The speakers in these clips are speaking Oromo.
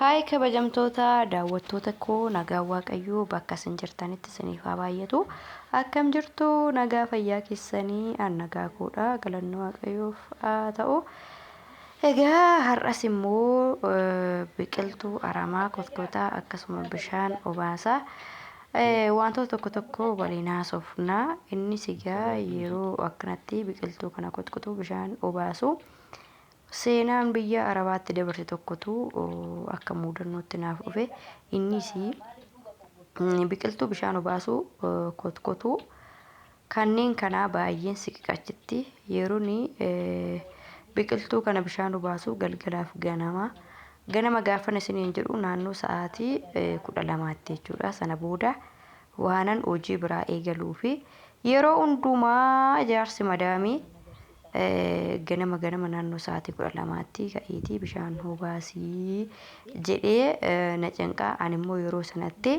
Haay kabajamtoota daawwattoota koo nagaa waaqayyoo bakka isin jirtanitti isiniif haa baay'atu. Akkam jirtu nagaa fayyaa keessanii an nagaa koodha galanni waaqayyoof haa ta'u. Egaa har'as immoo biqiltuu aramaa kotkotaa akkasuma bishaan obaasaa wantoota tokko tokko waliin haasofna. Innis egaa yeroo akkanatti biqiltuu kana kotkotuu bishaan obaasu seenaan biyya arabaatti dabarse tokkotu akka muudannootti naaf dhufe. Innis biqiltuu bishaan obaasu kotkotuu kanneen kanaa baay'een siqiqachitti yeroon biqiltuu kana bishaan obaasu galgalaaf ganama gaafan isiniin jedhu naannoo sa'aatii 12tti jechuudha. Sana booda waanan hojii biraa eegaluu fi yeroo hundumaa ijaarsi madaamii ganama naannoo sa'aatii 12tti ka'eetii bishaan obaasii jedhee na cinqaa. Ani immoo yeroo sanatti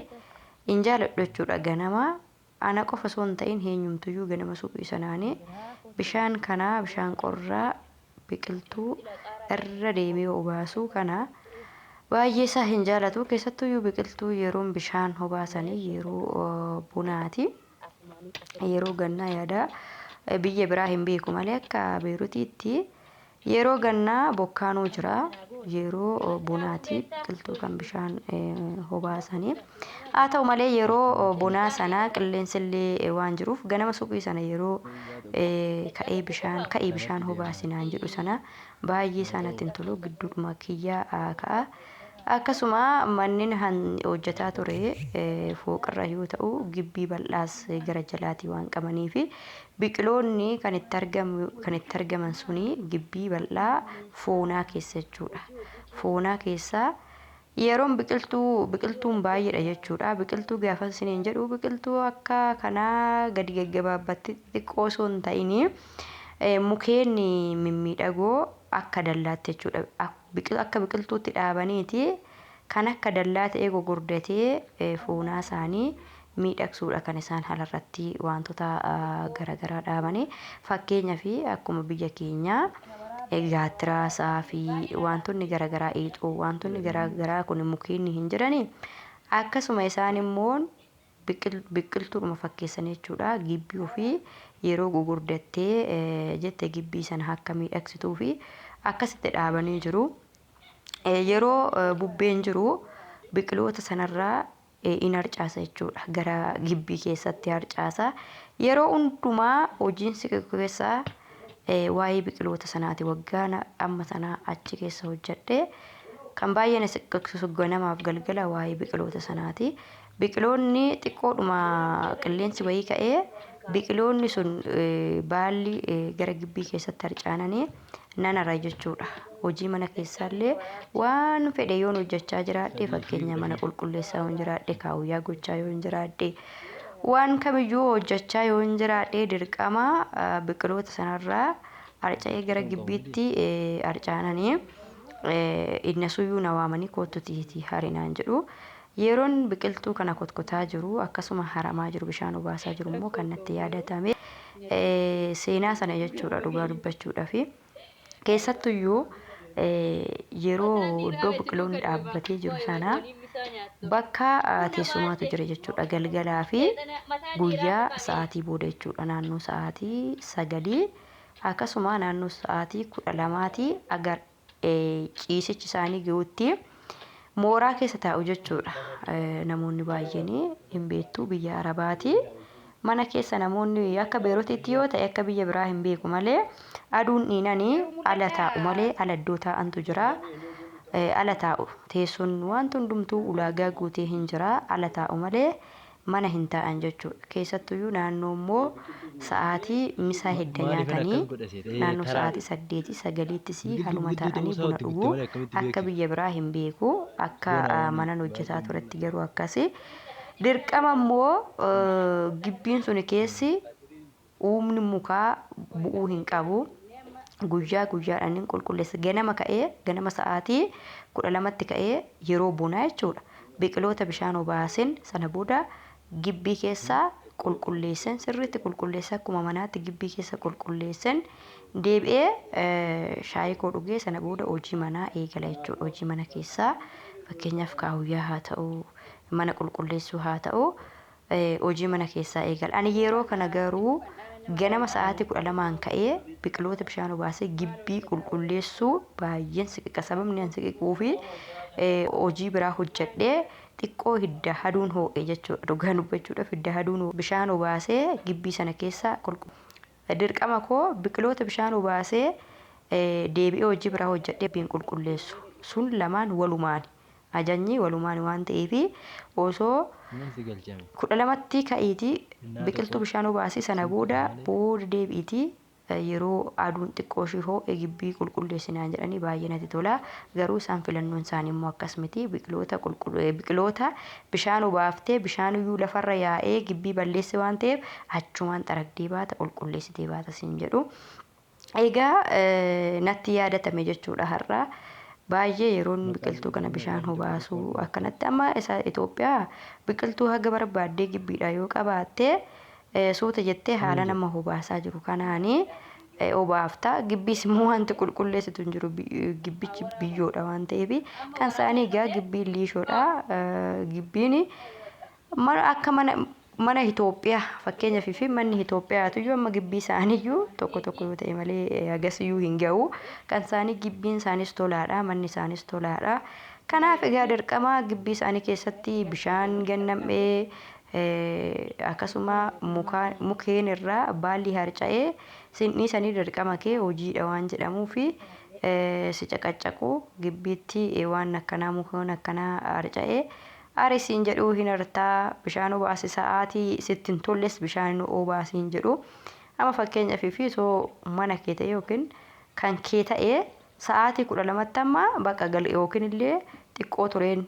hin jaaladhu jechuudha. Ganama ana qofa osoo hin ta'in eenyumtuyyuu ganama suphii sanaanii bishaan kanaa bishaan qorraa biqiltuu irra deemee obaasuu kana baay'ee isaa hin jaalatu. Keessattuyyuu biqiltuu yeroon bishaan obaasanii yeroo bunaati. Yeroo gannaa yaada biyya biraa hin beeku malee akka Beerutiitti yeroo gannaa bokkaanuu jira. Yeroo bunaati biqiltuu kan bishaan obaasanii. Haa ta'u malee yeroo bunaa sana qilleensillee waan jiruuf ganama suphii sana yeroo ka'ee bishaan obaasinaan jedhu sana baay'ee isaanitti hin tolu. Gidduudhuma kiyyaa ka'a. Akkasuma manneen hojjetaa ture fooqirra yoo ta'u gibbii bal'aas gara jalaatii waan qabaniif biqiloonni kan itti argaman suni gibbii bal'aa foonaa keessa jechuudha. Foonaa keessaa yeroon biqiltuun baay'eedha jechuudha. Biqiltuu gaafa isiniin jedhu biqiltuu akka kanaa gadi gaggabaabatti xiqqoo osoo hin ta'in mukeen mimmiidhagoo akka dallaatti jechuudha. Akka biqiltuutti dhaabaniiti kan akka dallaa ta'ee gogordatee foonaa isaanii miidhagsuudha kan isaan halarratti wantoota garaagaraa dhaabanii. Fakkeenyaaf akkuma biyya keenyaa gaattiraasaa fi wantoonni garaagaraa eexoo wantoonni garaagaraa kun mukeen hin jirani. Akkasuma isaan immoo biqiltuudhuma fakkeessanii jechuudha. Gibbii ofii yeroo gogordattee jette gibbii sana akka miidhagsituu fi akkasitti dhaabanii jiru. Yeroo bubbeen jiru biqiloota sanarraa in harcaasa jechuudha. Gara gibbii keessatti harcaasa. Yeroo hundumaa hojiin siqiqu keessaa waa'ee biqiloota sanaati. Waggaan amma sanaa achi keessa hojjedhe kan baay'ee na siqiqsiisu ganamaaf galgala waa'ee biqiloota sanaati. Biqiloonni xiqqoodhuma qilleensi wayii ka'ee biqiloonni sun baalli gara gibbii keessatti harcaananii nan ara jechuudha. Hojii mana keessaallee waan fedhe yoon hojjechaa jiraadhe fakkeenya mana qulqulleessaa yoon jiraadhe kaawuyyaa gochaa yoon jiraadhe waan kamiyyuu hojjechaa yoon jiraadhe dirqama biqiloota sanarraa harca'ee gara gibbiitti harcaananii innasuyyuu na waamanii koottutiiti harinaan jedhu. Yeroon biqiltuu kana kotkotaa jiru akkasuma haramaa jiru bishaan obaasaa jiru immoo kan natti yaadatame seenaa sana jechuudha. Dhugaa dubbachuudhaaf keessattuyyuu yeroo iddoo biqiloonni dhaabbatee jiru sana bakka teessumaatu jira jechuudha. Galgalaa fi guyyaa sa'aatii booda jechuudha. Naannoo sa'aatii 9 akkasuma naannoo sa'aatii 12tti agar ciisichi isaanii ga'utti mooraa keessa taa'u jechuudha. Namoonni baay'een hin beektu biyya Arabaati. Mana keessa namoonni akka Beerutiitti yoo ta'e akka biyya biraa hin beeku malee aduun dhiinanii ala taa'u malee ala iddoo taa'antu jira. Ala taa'u teessoon wanti hundumtuu ulaagaa guutee hin jira. Ala taa'u malee mana hin taa'an jechuudha. Keessattuyyuu naannoo immoo sa'aatii misaa hedda nyaatanii naannoo sa'aatii 8-9ttis haluma taa'anii buna dhuguu. Akka biyya biraa hin beeku. Akka mana hojjetaa turetti garuu akkasi. Dirqama immoo gibbiin sun keessi uumni mukaa bu'uu hin qabu. Guyyaadhaan hin qulqulleessa. Ganama sa'aatii 12tti ka'ee yeroo bunaa jechuudha. Biqiloota bishaan obaasin sana booda gibbii keessaa qulqulleessan sirriitti qulqulleessa akkuma manaatti gibbii keessa qulqulleessan deebi'ee shaayii koo dhugee sana booda hojii manaa eegala jechuudha. Hojii mana keessaa fakkeenyaaf kaawuyyaa haa ta'u mana qulqulleessuu haa ta'u hojii mana keessaa eegal. Ani yeroo kana garuu ganama sa'aatii 12 ka'ee biqiloota bishaan obaasee gibbii qulqulleessuu baay'een siqiqa. Sababni an siqiquu fi hojii biraa hojjedhee xiqqoo hidda haduun hoo'e jechuudha. Dhugaa dubbachuudhaaf hidda haduun bishaan obaasee gibbii sana keessa dirqama koo biqiloota bishaan obaasee deebi'ee hojii biraa hojjedhee gibbiin qulqulleessu. Sun lamaan walumaan ajajni walumaan waan ta'eef osoo 12tti ka'iitii biqiltuu bishaan obaasii sana booda deebi'iitii yeroo aduun xiqqoo ishee hoo'e gibbii qulqulleessinaan jedhanii baay'ee natti tola. Garuu isaan filannoon isaanii immoo akkas miti. Biqiloota bishaan obaaftee bishaan iyyuu lafarra yaa'ee gibbii balleesse waan ta'eef achumaan xaragdee baata qulqulleessitee baata siin jedhu. Egaa natti yaadatame jechuudha har'a. Baay'ee yeroon biqiltuu kana bishaan obaasuu akkanatti amma isa Itoophiyaa biqiltuu haga barbaaddee gibbiidha yoo qabaatte suuta jettee haala nama obaasaa jiru kanaanii obaafta. Gibbiis immoo wanti qulqulleessitu hin jiru gibbichi biyyoodha waan ta'eef kan isaanii egaa gibbiin liishoodha. Gibbiin akka mana Itoophiyaa fakkeenyaaf fi manni Itoophiyaatu iyyuu amma gibbii isaaniiyyuu tokko yoo ta'e malee agasiyyuu hin ga'u. Kan isaanii gibbiin isaanis tolaadha, manni isaanis tolaadha. Kanaaf egaa dirqama gibbii isaanii keessatti bishaan gannam'ee akkasuma mukeen irraa baalli harca'ee sinii sanii dirqama kee hojiidha waan jedhamuuf si caqaccaqu gibbiitti waan akkanaa mukoon akkanaa harca'ee Arisiin jedhuu hin artaa bishaan obaasi sa'aatii sittin tolles bishaan obaasiin jedhu. Amma fakkeenyaaf fi soo mana kee ta'e yookiin kan kee ta'e sa'aatii 12tti amma bakka gal yookiin illee xiqqoo tureen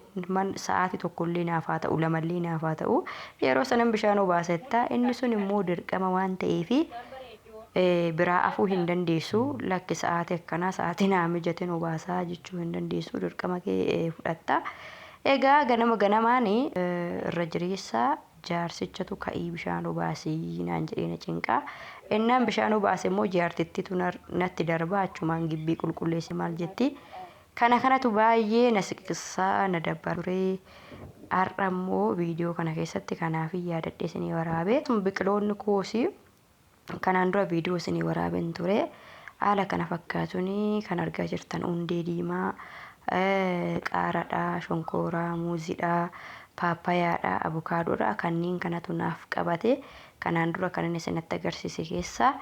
sa'aatii tokkollee naaf haa ta'u lamallee naaf haa ta'u yeroo sanan bishaan obaasetta inni sun immoo dirqama waan ta'eef biraa afuu hin dandeessu. Lakki sa'aatii akkanaa sa'aatii naa mijateen obaasaa jechuu hin dandeessu dirqama kee fudhatta. Egaa ganamaan irra jireessa jaarsichatu ka'ii bishaan obaasii naan jedhee na cinqaa. Innaan bishaan obaase immoo jaartittitu natti darbaa achumaan gibbii qulqulleesse maal jetti. Kanatu baay'ee na siqisaa na dabbara ture. Har'a immoo viidiyoo kana keessatti kanaaf yaadadhee isinii waraabe. Biqiloonni koosii kanaan dura viidiyoo isinii waraabeen ture. Haala kana fakkaatuun kan argaa jirtan hundee diimaa. Qaaraadha, shonkooraa, muuziidha, paappayaadha, abukaadoodha. Kanneen kanatu naaf qabate. Kanaan dura kan inni isinitti agarsiise keessaa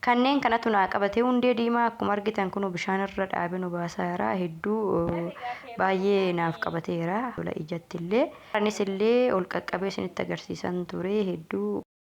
kanneen kanatu naa qabate. Hundee diimaa akkuma argitan kun bishaan irra dhaabeen obaasaa jira. Hedduu baay'ee naaf qabateera. Ijatti illee anis illee ol qaqqabee isinitti agarsiisan ture hedduu